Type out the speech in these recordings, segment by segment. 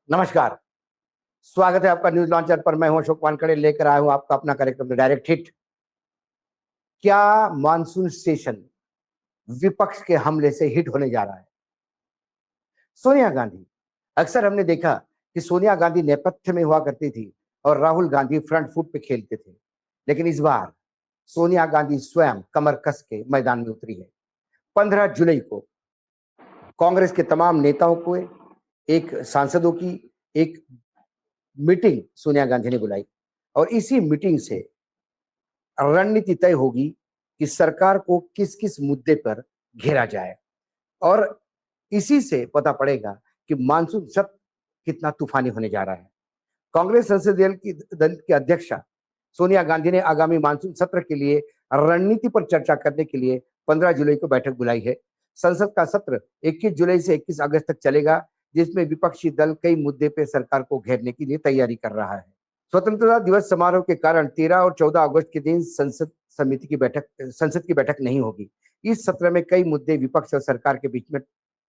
नमस्कार, स्वागत है आपका न्यूज़ लॉन्चर पर। मैं हूं अशोक वानखेड़े, लेकर आया हूं आपका अपना कार्यक्रम द डायरेक्ट हिट। क्या मानसून सेशन विपक्ष के हमले से हिट होने जा रहा है? सोनिया गांधी। अक्सर हमने देखा कि सोनिया गांधी नेपथ्य में हुआ करती थी और राहुल गांधी फ्रंट फुट पे खेलते थे। लेकिन इस बार सोनिया गांधी स्वयं कमर कस के मैदान में उतरी है। 15 जुलाई को कांग्रेस के तमाम नेताओं को, एक सांसदों की एक मीटिंग सोनिया गांधी ने बुलाई और इसी मीटिंग से रणनीति तय होगी कि सरकार को किस किस मुद्दे पर घेरा जाए और इसी से पता पड़ेगा कि मानसून सत्र कितना तूफानी होने जा रहा है। कांग्रेस संसदीय दल की अध्यक्षा सोनिया गांधी ने आगामी मानसून सत्र के लिए रणनीति पर चर्चा करने के लिए 15 जुलाई को बैठक बुलाई है। संसद का सत्र 21 जुलाई से 21 अगस्त तक चलेगा, जिसमें विपक्षी दल कई मुद्दे पे सरकार को घेरने के लिए तैयारी कर रहा है। स्वतंत्रता दिवस समारोह के कारण 13 और 14 अगस्त के दिन संसद की बैठक नहीं होगी। इस सत्र में कई मुद्दे विपक्ष और सरकार के बीच में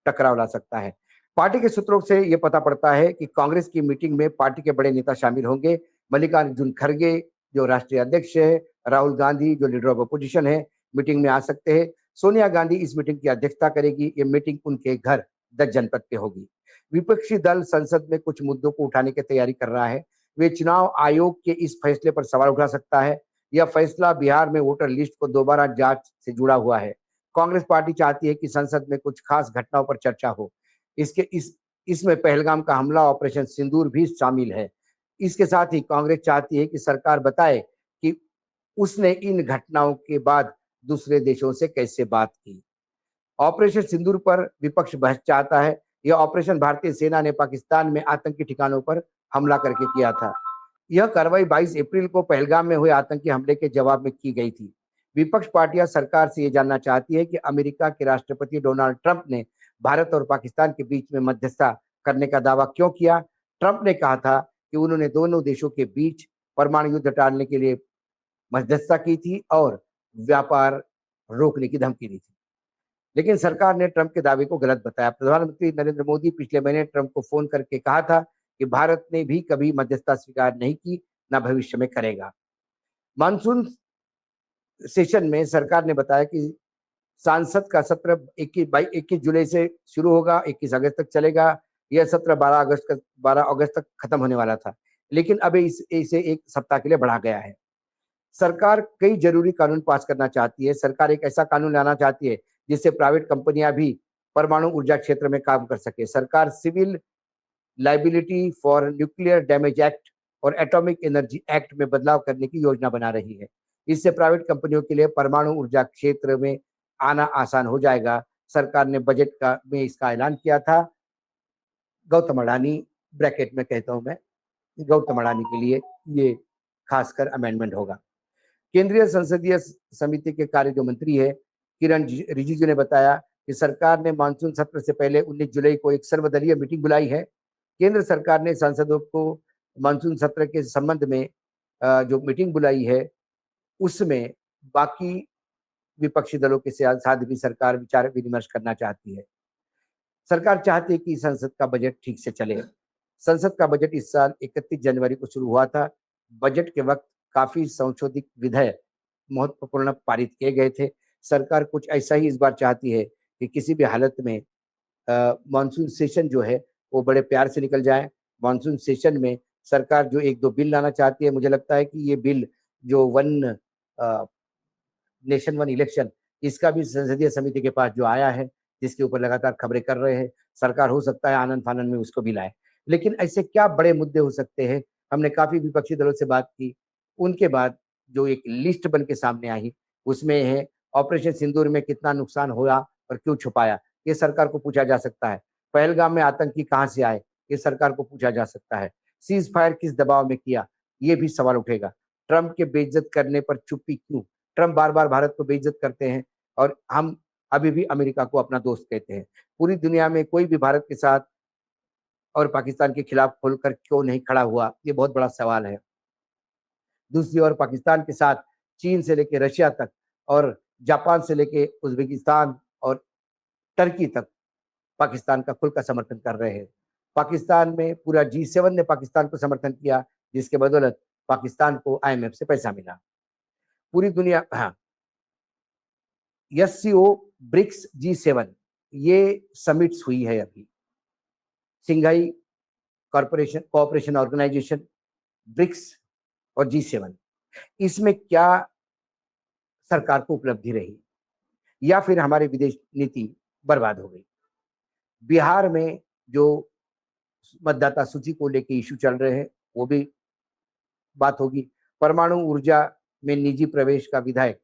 टकराव ला सकता है। पार्टी के सूत्रों से यह पता पड़ता है कि कांग्रेस की मीटिंग में पार्टी के बड़े नेता शामिल होंगे। मल्लिकार्जुन खड़गे जो राष्ट्रीय अध्यक्ष है, राहुल गांधी जो लीडर ऑफ अपोजिशन है, मीटिंग में आ सकते हैं। सोनिया गांधी इस मीटिंग की अध्यक्षता करेगी। ये मीटिंग उनके घर 10 जनपद पे होगी। विपक्षी दल संसद में कुछ मुद्दों को उठाने की तैयारी कर रहा है। वे चुनाव आयोग के इस फैसले पर सवाल उठा सकता है। यह फैसला बिहार में वोटर लिस्ट को दोबारा जांच से जुड़ा हुआ है। कांग्रेस पार्टी चाहती है कि संसद में कुछ खास घटनाओं पर चर्चा हो। इसमें पहलगाम का हमला, ऑपरेशन सिंदूर भी शामिल है। इसके साथ ही कांग्रेस चाहती है कि सरकार बताए कि उसने इन घटनाओं के बाद दूसरे देशों से कैसे बात की। ऑपरेशन सिंदूर पर विपक्ष बहस चाहता है। यह ऑपरेशन भारतीय सेना ने पाकिस्तान में आतंकी ठिकानों पर हमला करके किया था। यह कार्रवाई 22 अप्रैल को पहलगाम में हुए आतंकी हमले के जवाब में की गई थी। विपक्ष पार्टियां सरकार से यह जानना चाहती है कि अमेरिका के राष्ट्रपति डोनाल्ड ट्रंप ने भारत और पाकिस्तान के बीच में मध्यस्थता करने का दावा क्यों किया। ट्रंप ने कहा था कि उन्होंने दोनों देशों के बीच परमाणु युद्ध टालने के लिए मध्यस्थता की थी और व्यापार रोकने की धमकी दी थी। लेकिन सरकार ने ट्रंप के दावे को गलत बताया। प्रधानमंत्री नरेंद्र मोदी पिछले महीने ट्रंप को फोन करके कहा था कि भारत ने भी कभी मध्यस्थता स्वीकार नहीं की, ना भविष्य में करेगा। मानसून सेशन में सरकार ने बताया कि सांसद का सत्र 21 जुलाई से शुरू होगा, 21 अगस्त तक चलेगा। यह सत्र 12 अगस्त तक खत्म होने वाला था, लेकिन अब इसे एक सप्ताह के लिए बढ़ा गया है। सरकार कई जरूरी कानून पास करना चाहती है। सरकार एक ऐसा कानून लाना चाहती है जिससे प्राइवेट कंपनियां भी परमाणु ऊर्जा क्षेत्र में काम कर सके। सरकार civil liability for nuclear damage act और एटॉमिक एनर्जी एक्ट में बदलाव करने की योजना बना रही है। इससे प्राइवेट कंपनियों के लिए परमाणु ऊर्जा क्षेत्र में आना आसान हो जाएगा। सरकार ने बजट का में इसका ऐलान किया था। गौतम अडानी ब्रैकेट में कहता हूं मैं, गौतम अडानी के लिए ये खासकर अमेंडमेंट होगा। केंद्रीय संसदीय समिति के कार्य जो मंत्री है किरण रिजिजू ने बताया कि सरकार ने मानसून सत्र से पहले 19 जुलाई को एक सर्वदलीय मीटिंग बुलाई है। केंद्र सरकार ने सांसदों को मानसून सत्र के संबंध में जो मीटिंग बुलाई है उसमें बाकी विपक्षी दलों के साथ भी सरकार विचार विमर्श करना चाहती है। सरकार चाहती है कि संसद का बजट ठीक से चले। संसद का बजट इस साल 31 जनवरी को शुरू हुआ था। बजट के वक्त काफी संशोधित विधेयक महत्वपूर्ण पारित किए गए थे। सरकार कुछ ऐसा ही इस बार चाहती है कि किसी भी हालत में मानसून सेशन जो है वो बड़े प्यार से निकल जाए। मानसून सेशन में सरकार जो एक दो बिल लाना चाहती है, मुझे लगता है कि ये बिल जो वन नेशन वन इलेक्शन, इसका भी संसदीय समिति के पास जो आया है, जिसके ऊपर लगातार खबरें कर रहे हैं, सरकार हो सकता है आनंद फानंद में उसको भी लाए। लेकिन ऐसे क्या बड़े मुद्दे हो सकते हैं? हमने काफी विपक्षी दलों से बात की। उनके बाद जो एक लिस्ट बन के सामने आई उसमें है ऑपरेशन सिंदूर में कितना नुकसान हुआ और क्यों छुपाया, ये सरकार को पूछा जा सकता है। पहलगाम में आतंकी कहां से आए, ये सरकार को पूछा जा सकता है। सीज फायर किस दबाव में किया, ये भी सवाल उठेगा। ट्रंप के बेइज्जत करने पर चुप्पी क्यों? ट्रंप बार बार भारत को बेइज्जत करते हैं और हम अभी भी अमेरिका को अपना दोस्त कहते हैं। पूरी दुनिया में कोई भी भारत के साथ और पाकिस्तान के खिलाफ खुलकर क्यों नहीं खड़ा हुआ, ये बहुत बड़ा सवाल है। दूसरी ओर पाकिस्तान के साथ चीन से लेकर रशिया तक और जापान से लेकर उज्बेकिस्तान और टर्की तक पाकिस्तान का खुलकर समर्थन कर रहे हैं। पाकिस्तान में पूरा G7 ने पाकिस्तान को समर्थन किया, जिसके बदौलत पाकिस्तान को IMF से पैसा मिला। पूरी दुनिया, हाँ, SCO, ब्रिक्स, G7 ये समिट्स हुई है अभी। Shanghai corporation cooperation organization, BRICS और G7, इसमें क्या सरकार को उपलब्धि रही या फिर हमारी विदेश नीति बर्बाद हो गई? बिहार में जो मतदाता सूची को लेके इश्यू चल रहे हैं, वो भी बात होगी। परमाणु ऊर्जा में निजी प्रवेश का विधायक,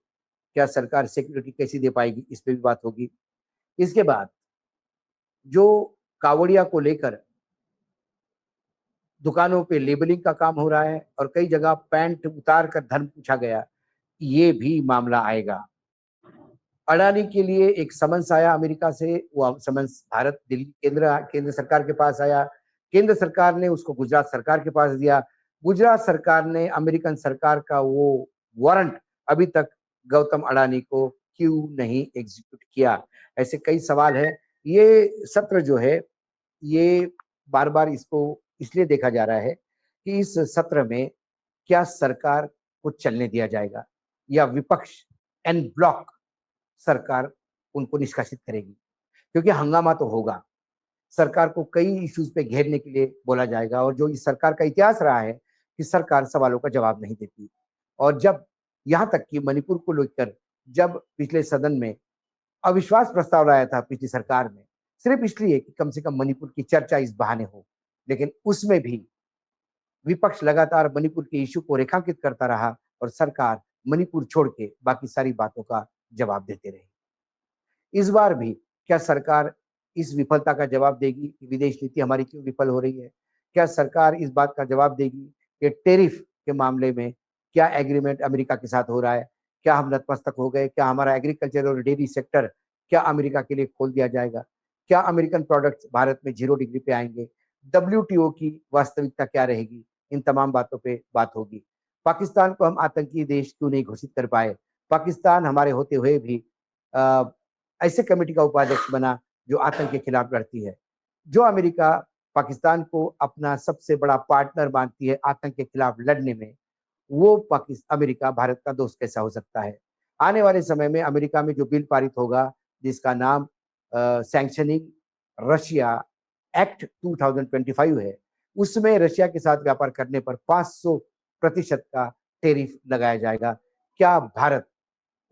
क्या सरकार सिक्योरिटी कैसी दे पाएगी, इस पे भी बात होगी। इसके बाद जो कावड़िया को लेकर दुकानों पे लेबलिंग का काम हो रहा है और कई जगह पैंट उतार कर धर्म पूछा गया, ये भी मामला आएगा। अडानी के लिए एक समन्स आया अमेरिका से, वो समन्स भारत दिल्ली केंद्र सरकार के पास आया। केंद्र सरकार ने उसको गुजरात सरकार के पास दिया। गुजरात सरकार ने अमेरिकन सरकार का वो वारंट अभी तक गौतम अडानी को क्यों नहीं एग्जीक्यूट किया? ऐसे कई सवाल है। ये सत्र जो है, ये बार-बार इसको इसलिए देखा जा रहा है कि इस सत्र में क्या सरकार को चलने दिया जाएगा या विपक्ष एन ब्लॉक सरकार उनको निष्कासित करेगी? क्योंकि हंगामा तो होगा। सरकार को कई इश्यूज पे घेरने के लिए बोला जाएगा और जो इस सरकार का इतिहास रहा है कि सरकार सवालों का जवाब नहीं देती। और जब यहाँ तक कि मणिपुर को लेकर जब पिछले सदन में अविश्वास प्रस्ताव लाया था पिछली सरकार में, सिर्फ इसलिए कि कम से कम मणिपुर की चर्चा इस बहाने हो, लेकिन उसमें भी विपक्ष लगातार मणिपुर के इश्यू को रेखांकित करता रहा और सरकार मणिपुर छोड़ के बाकी सारी बातों का जवाब देते रहे। इस बार भी क्या सरकार इस विफलता का जवाब देगी कि विदेश नीति हमारी क्यों विफल हो रही है? क्या सरकार इस बात का जवाब देगी कि टैरिफ के मामले में क्या एग्रीमेंट अमेरिका के साथ हो रहा है? क्या हम नतमस्तक हो गए? क्या हमारा एग्रीकल्चर और डेयरी सेक्टर क्या अमेरिका के लिए खोल दिया जाएगा? क्या अमेरिकन प्रोडक्ट्स भारत में 0 डिग्री पे आएँगे? WTO की वास्तविकता क्या रहेगी? इन तमाम बातों पे बात होगी। पाकिस्तान को हम आतंकी देश क्यों नहीं घोषित कर पाए? पाकिस्तान हमारे होते हुए भी अ, ऐसे कमेटी का उपाध्यक्ष बना जो आतंक के खिलाफ लड़ती है। जो अमेरिका पाकिस्तान को अपना सबसे बड़ा पार्टनर मानती है आतंक के खिलाफ लड़ने में, वो अमेरिका भारत का दोस्त कैसा हो सकता है? आने वाले समय में अमेरिका में जो बिल पारित होगा, जिसका नाम सैंक्शनिंग रशिया एक्ट 2025 है, उसमें रशिया के साथ व्यापार करने पर 500% का टैरिफ लगाया जाएगा। क्या भारत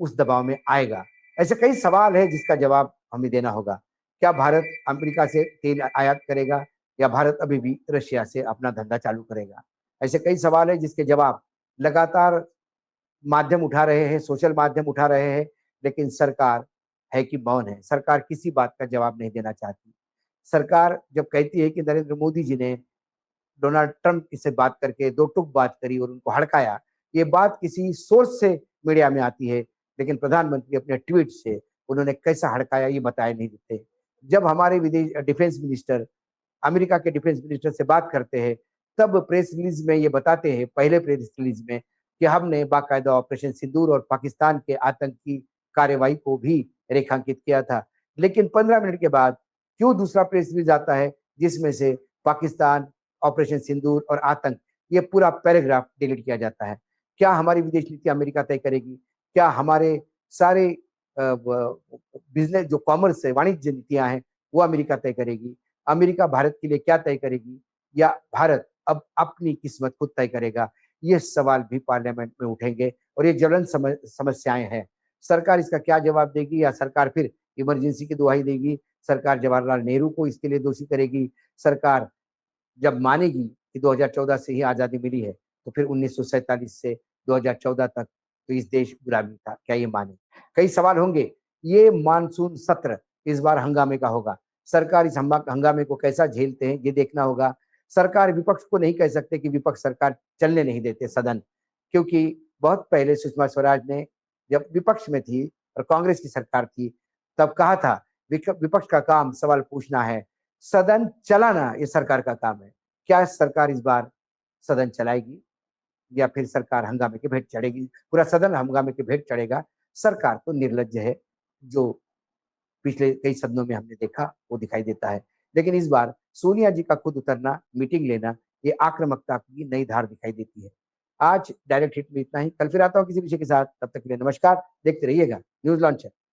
उस दबाव में आएगा? ऐसे कई सवाल है जिसका जवाब हमें देना होगा। क्या भारत अमेरिका से तेल आयात करेगा या भारत अभी भी रशिया से अपना धंधा चालू करेगा? ऐसे कई सवाल है जिसके जवाब लगातार माध्यम उठा रहे हैं, सोशल माध्यम उठा रहे हैं, लेकिन सरकार है कि मौन है। सरकार किसी बात का जवाब नहीं देना चाहती। सरकार जब कहती है कि नरेंद्र मोदी जी ने डोनाल्ड ट्रंप से बात करके दो टूक बात करी और उनको हड़काया, ये बात किसी सोर्स से मीडिया में आती है, लेकिन प्रधानमंत्री अपने ट्वीट से उन्होंने कैसा हड़काया ये बताए नहीं देते। जब हमारे विदेश डिफेंस मिनिस्टर अमेरिका के डिफेंस मिनिस्टर से बात करते हैं, तब प्रेस रिलीज में ये बताते हैं, पहले प्रेस रिलीज में, कि हमने बाकायदा ऑपरेशन सिंदूर और पाकिस्तान के आतंकी कार्रवाई को भी रेखांकित किया था। लेकिन 15 मिनट के बाद क्यों दूसरा प्रेस रिलीज आता है जिसमें से पाकिस्तान, ऑपरेशन सिंदूर और आतंक, ये पूरा पैराग्राफ डिलीट किया जाता है? क्या हमारी विदेश नीति अमेरिका तय करेगी? क्या हमारे सारे बिजनेस जो कॉमर्स है, वाणिज्य नीतियां हैं, वो अमेरिका तय करेगी? अमेरिका भारत के लिए क्या तय करेगी या भारत अब अपनी किस्मत खुद तय करेगा? ये सवाल भी पार्लियामेंट में उठेंगे और ये ज्वलंत समस्याएं हैं। सरकार इसका क्या जवाब देगी या सरकार फिर इमरजेंसी की दुहाई देगी? सरकार जवाहरलाल नेहरू को इसके लिए दोषी करेगी? सरकार जब मानेगी कि 2014 से ही आजादी मिली है, तो फिर 1947 से 2014 तक तो इस देश गुलामी था, क्या ये माने? कई सवाल होंगे। ये मानसून सत्र इस बार हंगामे का होगा। सरकार इस हंगामे को कैसा झेलते हैं, ये देखना होगा। सरकार विपक्ष को नहीं कह सकते कि विपक्ष सरकार चलने नहीं देते सदन, क्योंकि बहुत पहले सुषमा स्वराज ने जब विपक्ष में थी और कांग्रेस की सरकार थी, तब कहा था विपक्ष का काम सवाल पूछना है, सदन चलाना ये सरकार का काम है। क्या सरकार इस बार सदन चलाएगी या फिर सरकार हंगामे की भेंट चढ़ेगी? पूरा सदन हंगामे की भेंट चढ़ेगा। सरकार तो निर्लज्ज है, जो पिछले कई सदनों में हमने देखा वो दिखाई देता है। लेकिन इस बार सोनिया जी का खुद उतरना, मीटिंग लेना, ये आक्रामकता की नई धार दिखाई देती है। आज डायरेक्ट हिट में इतना ही। कल फिर आता हूँ किसी विषय के साथ। तब तक के लिए नमस्कार। देखते रहिएगा न्यूज लॉन्चर।